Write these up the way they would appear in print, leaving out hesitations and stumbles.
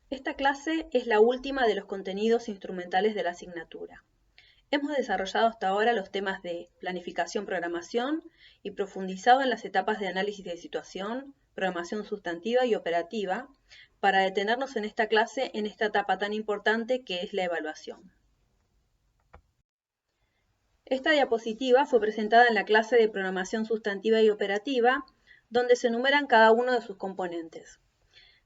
Esta clase es la última de los contenidos instrumentales de la asignatura. Hemos desarrollado hasta ahora los temas de planificación-programación y profundizado en las etapas de análisis de situación, programación sustantiva y operativa, para detenernos en esta clase en esta etapa tan importante que es la evaluación. Esta diapositiva fue presentada en la clase de programación sustantiva y operativa, donde se enumeran cada uno de sus componentes.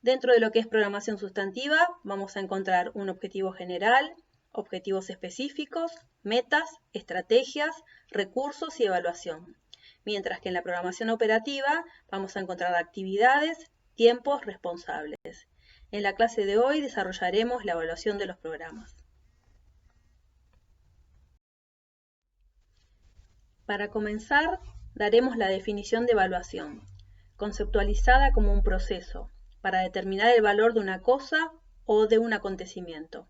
Dentro de lo que es programación sustantiva, vamos a encontrar un objetivo general, objetivos específicos, metas, estrategias, recursos y evaluación. Mientras que en la programación operativa vamos a encontrar actividades, tiempos, responsables. En la clase de hoy desarrollaremos la evaluación de los programas. Para comenzar, daremos la definición de evaluación, conceptualizada como un proceso, para determinar el valor de una cosa o de un acontecimiento.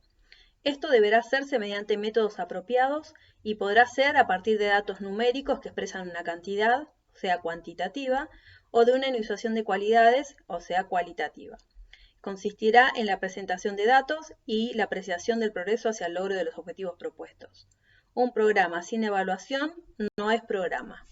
Esto deberá hacerse mediante métodos apropiados y podrá ser a partir de datos numéricos que expresan una cantidad, o sea cuantitativa, o de una enunciación de cualidades, o sea cualitativa. Consistirá en la presentación de datos y la apreciación del progreso hacia el logro de los objetivos propuestos. Un programa sin evaluación no es programa.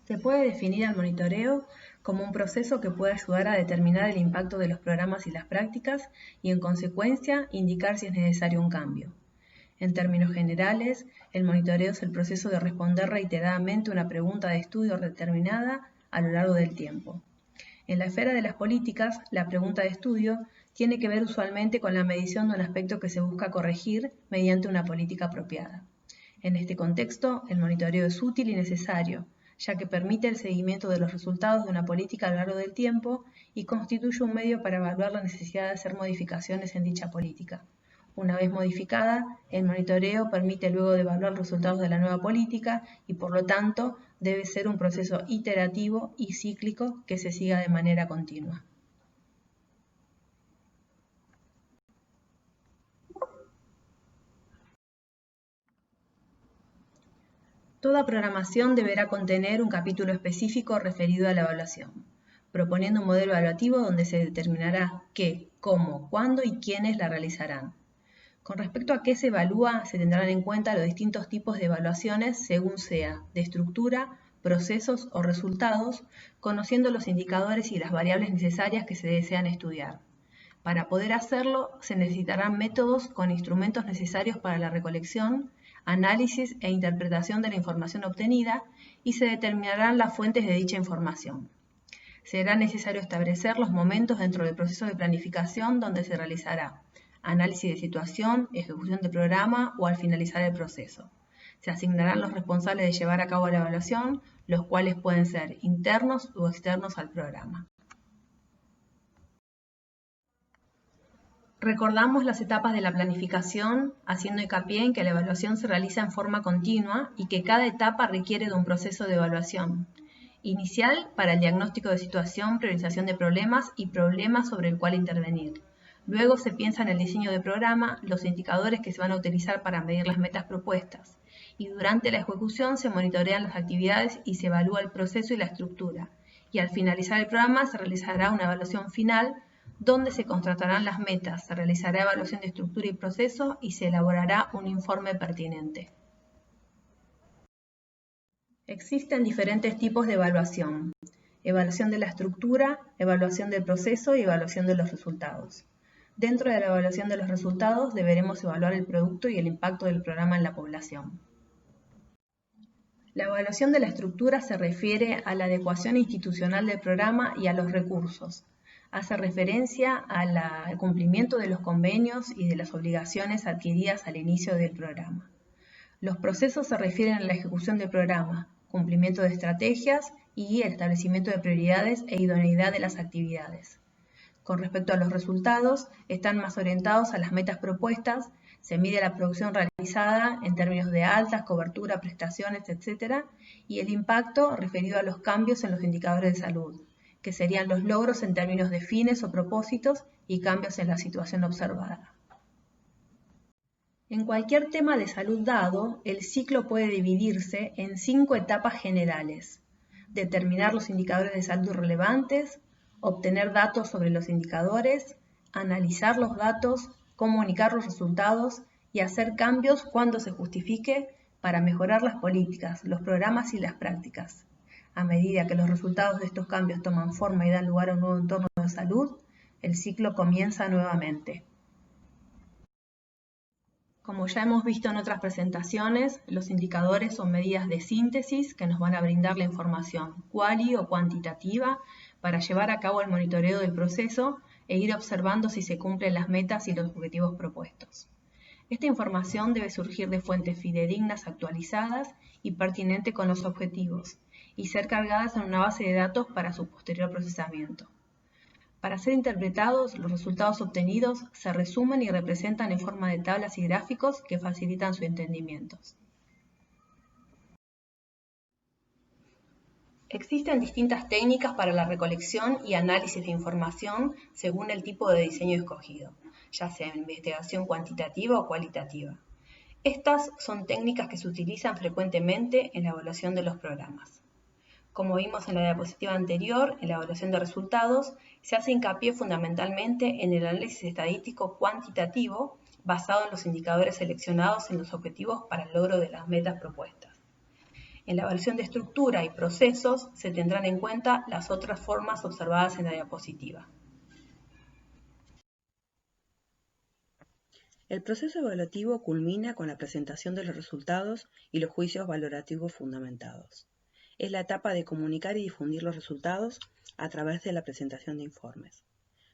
Se puede definir al monitoreo como un proceso que puede ayudar a determinar el impacto de los programas y las prácticas y, en consecuencia, indicar si es necesario un cambio. En términos generales, el monitoreo es el proceso de responder reiteradamente una pregunta de estudio determinada a lo largo del tiempo. En la esfera de las políticas, la pregunta de estudio tiene que ver usualmente con la medición de un aspecto que se busca corregir mediante una política apropiada. En este contexto, el monitoreo es útil y necesario, ya que permite el seguimiento de los resultados de una política a lo largo del tiempo y constituye un medio para evaluar la necesidad de hacer modificaciones en dicha política. Una vez modificada, el monitoreo permite luego de evaluar los resultados de la nueva política y, por lo tanto, debe ser un proceso iterativo y cíclico que se siga de manera continua. Toda programación deberá contener un capítulo específico referido a la evaluación, proponiendo un modelo evaluativo donde se determinará qué, cómo, cuándo y quiénes la realizarán. Con respecto a qué se evalúa, se tendrán en cuenta los distintos tipos de evaluaciones según sea de estructura, procesos o resultados, conociendo los indicadores y las variables necesarias que se desean estudiar. Para poder hacerlo, se necesitarán métodos con instrumentos necesarios para la recolección, análisis e interpretación de la información obtenida y se determinarán las fuentes de dicha información. Será necesario establecer los momentos dentro del proceso de planificación donde se realizará análisis de situación, ejecución de programa o al finalizar el proceso. Se asignarán los responsables de llevar a cabo la evaluación, los cuales pueden ser internos o externos al programa. Recordamos las etapas de la planificación, haciendo hincapié en que la evaluación se realiza en forma continua y que cada etapa requiere de un proceso de evaluación. Inicial para el diagnóstico de situación, priorización de problemas y problemas sobre el cual intervenir. Luego se piensa en el diseño de programa, los indicadores que se van a utilizar para medir las metas propuestas. Y durante la ejecución se monitorean las actividades y se evalúa el proceso y la estructura. Y al finalizar el programa se realizará una evaluación final donde se constatarán las metas, se realizará evaluación de estructura y proceso y se elaborará un informe pertinente. Existen diferentes tipos de evaluación. Evaluación de la estructura, evaluación del proceso y evaluación de los resultados. Dentro de la evaluación de los resultados deberemos evaluar el producto y el impacto del programa en la población. La evaluación de la estructura se refiere a la adecuación institucional del programa y a los recursos. Hace referencia al cumplimiento de los convenios y de las obligaciones adquiridas al inicio del programa. Los procesos se refieren a la ejecución del programa, cumplimiento de estrategias y el establecimiento de prioridades e idoneidad de las actividades. Con respecto a los resultados, están más orientados a las metas propuestas, se mide la producción realizada en términos de altas, cobertura, prestaciones, etc. y el impacto referido a los cambios en los indicadores de salud, que serían los logros en términos de fines o propósitos y cambios en la situación observada. En cualquier tema de salud dado, el ciclo puede dividirse en 5 etapas generales: determinar los indicadores de salud relevantes, obtener datos sobre los indicadores, analizar los datos, comunicar los resultados y hacer cambios cuando se justifique para mejorar las políticas, los programas y las prácticas. A medida que los resultados de estos cambios toman forma y dan lugar a un nuevo entorno de salud, el ciclo comienza nuevamente. Como ya hemos visto en otras presentaciones, los indicadores son medidas de síntesis que nos van a brindar la información cuali o cuantitativa para llevar a cabo el monitoreo del proceso e ir observando si se cumplen las metas y los objetivos propuestos. Esta información debe surgir de fuentes fidedignas, actualizadas y pertinentes con los objetivos, y ser cargadas en una base de datos para su posterior procesamiento. Para ser interpretados, los resultados obtenidos se resumen y representan en forma de tablas y gráficos que facilitan su entendimiento. Existen distintas técnicas para la recolección y análisis de información según el tipo de diseño escogido, ya sea investigación cuantitativa o cualitativa. Estas son técnicas que se utilizan frecuentemente en la evaluación de los programas. Como vimos en la diapositiva anterior, en la evaluación de resultados, se hace hincapié fundamentalmente en el análisis estadístico cuantitativo basado en los indicadores seleccionados en los objetivos para el logro de las metas propuestas. En la evaluación de estructura y procesos se tendrán en cuenta las otras formas observadas en la diapositiva. El proceso evaluativo culmina con la presentación de los resultados y los juicios valorativos fundamentados. Es la etapa de comunicar y difundir los resultados a través de la presentación de informes.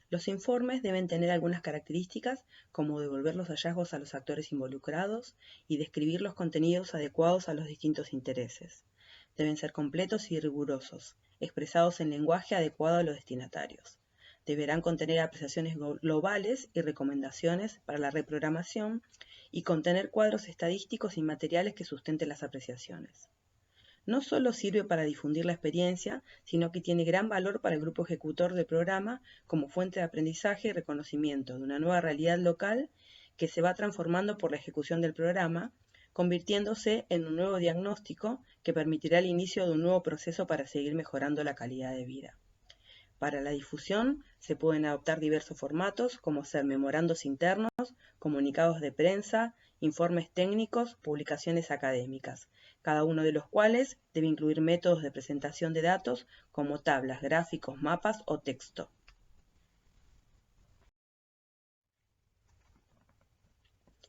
Los informes deben tener algunas características, como devolver los hallazgos a los actores involucrados y describir los contenidos adecuados a los distintos intereses. Deben ser completos y rigurosos, expresados en lenguaje adecuado a los destinatarios. Deberán contener apreciaciones globales y recomendaciones para la reprogramación y contener cuadros estadísticos y materiales que sustenten las apreciaciones. No solo sirve para difundir la experiencia, sino que tiene gran valor para el grupo ejecutor del programa como fuente de aprendizaje y reconocimiento de una nueva realidad local que se va transformando por la ejecución del programa, convirtiéndose en un nuevo diagnóstico que permitirá el inicio de un nuevo proceso para seguir mejorando la calidad de vida. Para la difusión se pueden adoptar diversos formatos, como ser memorandos internos, comunicados de prensa, informes técnicos, publicaciones académicas, cada uno de los cuales debe incluir métodos de presentación de datos como tablas, gráficos, mapas o texto.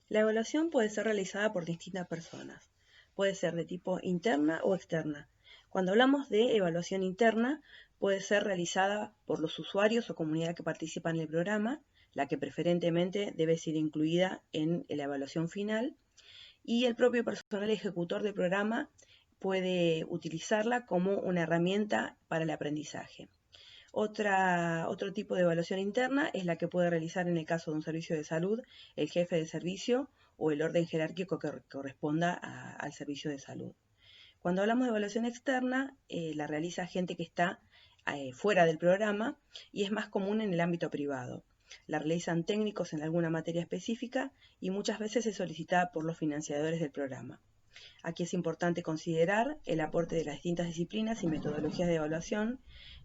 La evaluación puede ser realizada por distintas personas. Puede ser de tipo interna o externa. Cuando hablamos de evaluación interna, puede ser realizada por los usuarios o comunidad que participan en el programa, la que preferentemente debe ser incluida en la evaluación final, y el propio personal ejecutor del programa puede utilizarla como una herramienta para el aprendizaje. Otro tipo de evaluación interna es la que puede realizar en el caso de un servicio de salud el jefe de servicio o el orden jerárquico que corresponda al servicio de salud. Cuando hablamos de evaluación externa, la realiza gente que está fuera del programa y es más común en el ámbito privado. La realizan técnicos en alguna materia específica y muchas veces es solicitada por los financiadores del programa. Aquí es importante considerar el aporte de las distintas disciplinas y metodologías de evaluación.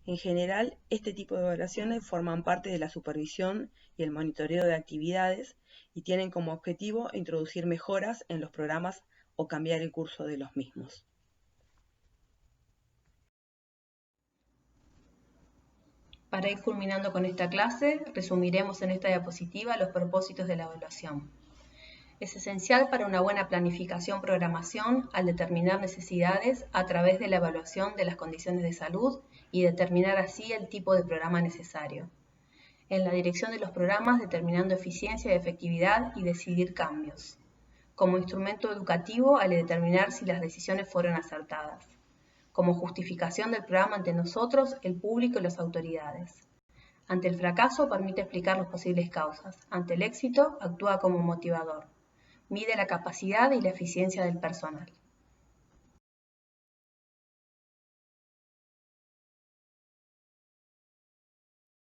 En general, este tipo de evaluaciones forman parte de la supervisión y el monitoreo de actividades y tienen como objetivo introducir mejoras en los programas o cambiar el curso de los mismos. Para ir culminando con esta clase, resumiremos en esta diapositiva los propósitos de la evaluación. Es esencial para una buena planificación-programación al determinar necesidades a través de la evaluación de las condiciones de salud y determinar así el tipo de programa necesario. En la dirección de los programas, determinando eficiencia y efectividad y decidir cambios. Como instrumento educativo, al determinar si las decisiones fueron acertadas. Como justificación del programa ante nosotros, el público y las autoridades. Ante el fracaso, permite explicar las posibles causas. Ante el éxito, actúa como motivador. Mide la capacidad y la eficiencia del personal.